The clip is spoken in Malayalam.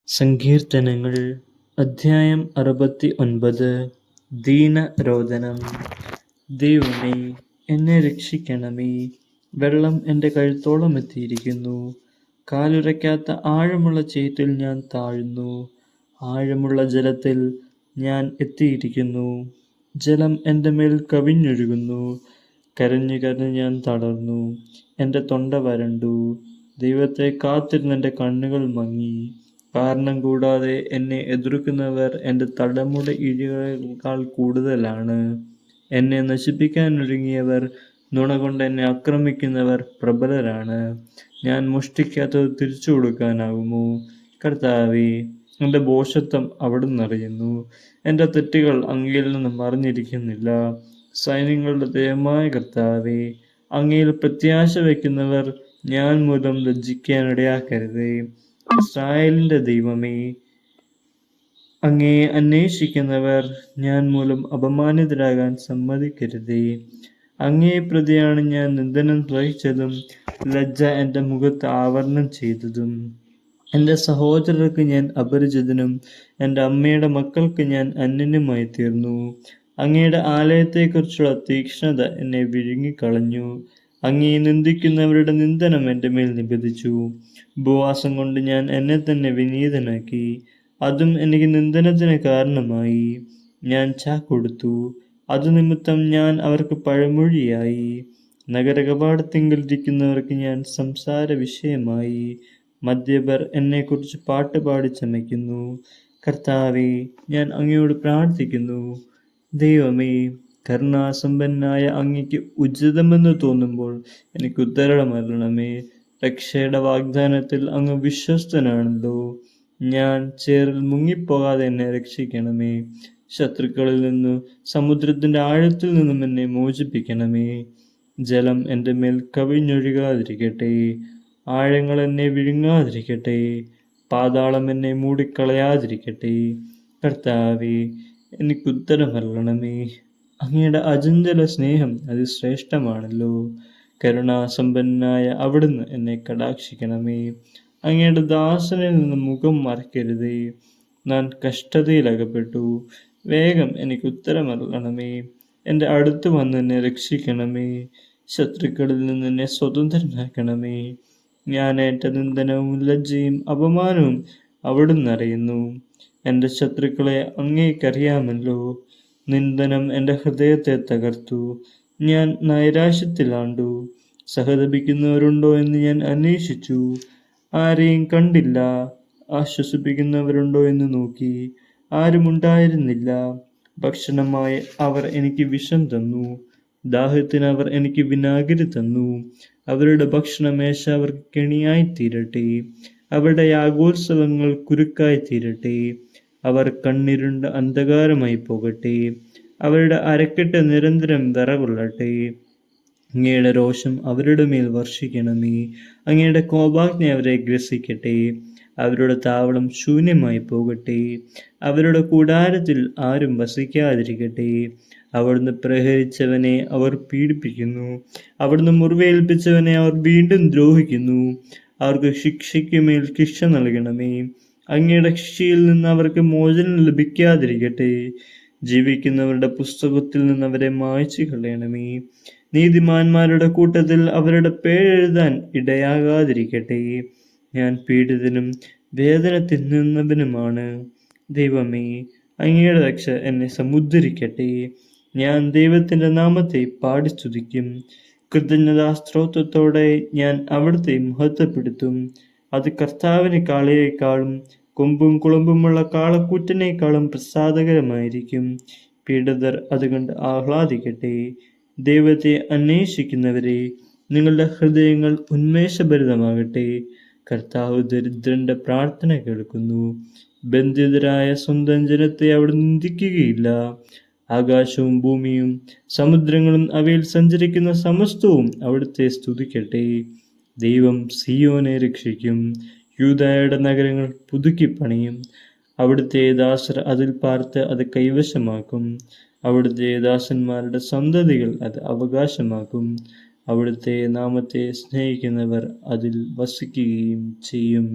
സങ്കീർത്തനങ്ങൾ അധ്യായം 69. ദീനരോദനം. ദൈവമേ, എന്നെ രക്ഷിക്കണമേ. വെള്ളം എൻ്റെ കഴുത്തോളം എത്തിയിരിക്കുന്നു. കാലുരയ്ക്കാത്ത ആഴമുള്ള ചേറ്റിൽ ഞാൻ താഴുന്നു. ആഴമുള്ള ജലത്തിൽ ഞാൻ എത്തിയിരിക്കുന്നു. ജലം എൻ്റെ മേൽ കവിഞ്ഞൊഴുകുന്നു. കരഞ്ഞു കരഞ്ഞ് ഞാൻ തളർന്നു. എൻ്റെ തൊണ്ട വരണ്ടു. ദൈവത്തെ കാത്തിരുന്നെൻ്റെ കണ്ണുകൾ മങ്ങി. കാരണം കൂടാതെ എന്നെ എതിർക്കുന്നവർ എൻ്റെ തലമുടി ഇഴകളേക്കാൾ കൂടുതലാണ്. എന്നെ നശിപ്പിക്കാനൊരുങ്ങിയവർ, നുണ കൊണ്ട് എന്നെ ആക്രമിക്കുന്നവർ പ്രബലരാണ്. ഞാൻ മോഷ്ടിക്കാത്തത് തിരിച്ചു കൊടുക്കാനാകുമോ? കർത്താവേ, എൻ്റെ ഭോഷത്വം അവിടുന്ന് അറിയുന്നു. എൻ്റെ തെറ്റുകൾ അങ്ങയിൽ നിന്ന് മറഞ്ഞിരിക്കുന്നില്ല. സൈന്യങ്ങളുടെ ദൈവമായ കർത്താവേ, അങ്ങയിൽ പ്രത്യാശ വയ്ക്കുന്നവർ ഞാൻ മൂലം ലജ്ജിക്കാനിടയാക്കരുതേ. ഇസ്രായേലിൻ്റെ ദൈവമേ, അങ്ങയെ അന്വേഷിക്കുന്നവർ ഞാൻ മൂലം അപമാനിതരാകാൻ സമ്മതിക്കരുതേ. അങ്ങയെ പ്രതിയാണ് ഞാൻ നിന്ദനം സഹിച്ചതും ലജ്ജ എൻ്റെ മുഖത്ത് ആവരണം ചെയ്തതും. എൻ്റെ സഹോദരർക്ക് ഞാൻ അപരിചിതനും എൻ്റെ അമ്മയുടെ മക്കൾക്ക് ഞാൻ അന്യനുമായി തീർന്നു. അങ്ങയുടെ ആലയത്തെക്കുറിച്ചുള്ള തീക്ഷ്ണത എന്നെ വിഴുങ്ങിക്കളഞ്ഞു. അങ്ങയെ നിന്ദിക്കുന്നവരുടെ നിന്ദനം എൻ്റെ മേൽ നിബദിച്ചു. ഉപവാസം കൊണ്ട് ഞാൻ എന്നെ തന്നെ വിനീതനാക്കി. അതും എനിക്ക് നിന്ദനത്തിന് കാരണമായി. ഞാൻ ചാക്കൊടുത്തു. അതുനിമിത്തം ഞാൻ അവർക്ക് പഴമൊഴിയായി. നഗരകവാടത്തിങ്കലിരിക്കുന്നവർക്ക് ഞാൻ സംസാര വിഷയമായി. മദ്യപർ എന്നെക്കുറിച്ച് പാട്ടുപാടി ചമയ്ക്കുന്നു. കർത്താവേ, ഞാൻ അങ്ങയോട് പ്രാർത്ഥിക്കുന്നു. ദൈവമേ, കരുണാസമ്പന്നനായ അങ്ങയ്ക്ക് ഉചിതമെന്ന് തോന്നുമ്പോൾ എനിക്ക് ഉത്തരമരുളണമേ. രക്ഷയുടെ വാഗ്ദാനത്തിൽ അങ്ങ് വിശ്വസ്തനാണല്ലോ. ഞാൻ ചേറിൽ മുങ്ങിപ്പോകാതെ എന്നെ രക്ഷിക്കണമേ. ശത്രുക്കളിൽ നിന്നു സമുദ്രത്തിൻ്റെ ആഴത്തിൽ നിന്നും എന്നെ മോചിപ്പിക്കണമേ. ജലം എൻ്റെ മേൽ കവിഞ്ഞൊഴുകാതിരിക്കട്ടെ. ആഴങ്ങൾ എന്നെ വിഴുങ്ങാതിരിക്കട്ടെ. പാതാളം എന്നെ മൂടിക്കളയാതിരിക്കട്ടെ. കർത്താവേ, എനിക്കുത്തരമരുളണമേ. അങ്ങയുടെ അചഞ്ചല സ്നേഹം അതിശ്രേഷ്ഠമാണല്ലോ. കരുണാസമ്പന്നനായ അവിടുന്ന് എന്നെ കടാക്ഷിക്കണമേ. അങ്ങയുടെ ദാസനിൽ നിന്ന് മുഖം മറയ്ക്കരുതേ. ഞാൻ കഷ്ടതയിലകപ്പെട്ടു. വേഗം എനിക്ക് ഉത്തരമരുളണമേ. എൻ്റെ അടുത്ത് വന്ന് എന്നെ രക്ഷിക്കണമേ. ശത്രുക്കളിൽ നിന്ന് എന്നെ സ്വതന്ത്രനാക്കണമേ. ഞാൻ ഏറ്റ നിന്ദനവും ലജ്ജയും അപമാനവും അവിടുന്ന് അറിയുന്നു. എൻ്റെ ശത്രുക്കളെ അങ്ങേക്കറിയാമല്ലോ. നിന്ദനം എൻ്റെ ഹൃദയത്തെ തകർത്തു. ഞാൻ നൈരാശ്യത്തിലാണ്ടു. സഹതപിക്കുന്നവരുണ്ടോ എന്ന് ഞാൻ അന്വേഷിച്ചു. ആരെയും കണ്ടില്ല. ആശ്വസിപ്പിക്കുന്നവരുണ്ടോ എന്ന് നോക്കി. ആരുമുണ്ടായിരുന്നില്ല. ഭക്ഷണമായി അവർ എനിക്ക് വിഷം തന്നു. ദാഹത്തിന് അവർ എനിക്ക് വിനാഗിരി തന്നു. അവരുടെ ഭക്ഷണമേശ അവർക്ക് കെണിയായി തീരട്ടെ. അവരുടെ യാഗോത്സവങ്ങൾ കുരുക്കായി തീരട്ടെ. അവർ കണ്ണിരുണ്ട അന്ധകാരമായി പോകട്ടെ. അവരുടെ അരക്കെട്ട് നിരന്തരം വിറകൊള്ളട്ടെ. അങ്ങയുടെ രോഷം അവരുടെ മേൽ വർഷിക്കണമേ. അങ്ങയുടെ കോപാഗ്നി അവരെ ഗ്രസിക്കട്ടെ. അവരുടെ താവളം ശൂന്യമായി പോകട്ടെ. അവരുടെ കൂടാരത്തിൽ ആരും വസിക്കാതിരിക്കട്ടെ. അവിടുന്ന് പ്രഹരിച്ചവനെ അവർ പീഡിപ്പിക്കുന്നു. അവിടുന്ന് മുറിവേൽപ്പിച്ചവനെ അവർ വീണ്ടും ദ്രോഹിക്കുന്നു. അവർക്ക് ശിക്ഷയ്ക്കുമേൽ ശിക്ഷ നൽകണമേ. അങ്ങയുടെ ശിക്ഷയിൽ നിന്ന് അവർക്ക് മോചനം ലഭിക്കാതിരിക്കട്ടെ. ജീവിക്കുന്നവരുടെ പുസ്തകത്തിൽ നിന്ന് അവരെ മായ്ച്ചു കളയണമേ. നീതിമാന്മാരുടെ കൂട്ടത്തിൽ അവരുടെ പേരെഴുതാൻ ഇടയാകാതിരിക്കട്ടെ. ഞാൻ പീഡിതനും വേദന തിന്നുന്നവനുമാണ്. ദൈവമേ, അങ്ങയുടെ രക്ഷ എന്നെ സമുദ്ധരിക്കട്ടെ. ഞാൻ ദൈവത്തിൻ്റെ നാമത്തെ പാടി സ്തുതിക്കും. കൃതജ്ഞതാസ്തോത്രത്തോടെ ഞാൻ അവിടുത്തെ മഹത്വപ്പെടുത്തും. അത് കർത്താവിന് കാളയേക്കാളും കൊമ്പും കുളമ്പുമുള്ള കാളക്കൂറ്റനേക്കാളും പ്രസാദകരമായിരിക്കും. പീഡിതർ അതുകൊണ്ട് ആഹ്ലാദിക്കട്ടെ. ദൈവത്തെ അന്വേഷിക്കുന്നവരെ, നിങ്ങളുടെ ഹൃദയങ്ങൾ ഉന്മേഷഭരിതമാകട്ടെ. കർത്താവ് ദരിദ്രന്റെ പ്രാർത്ഥന കേൾക്കുന്നു. ബന്ധിതരായ സ്വന്തം ജനത്തെ അവിടെ നിന്ദിക്കുകയില്ല. ആകാശവും ഭൂമിയും സമുദ്രങ്ങളും അവയിൽ സഞ്ചരിക്കുന്ന സമസ്തവും അവിടുത്തെ സ്തുതിക്കട്ടെ. ദൈവം സിയോനെ രക്ഷിക്കും. യൂദായുടെ നഗരങ്ങൾ പുതുക്കി പണിയും. അവിടുത്തെ ദാസർ അതിൽ പാർത്ത് അത് കൈവശമാക്കും. അവിടുത്തെ ദാസന്മാരുടെ സന്തതികൾ അത് അവകാശമാക്കും. അവിടുത്തെ നാമത്തെ സ്നേഹിക്കുന്നവർ അതിൽ വസിക്കുകയും ചെയ്യും.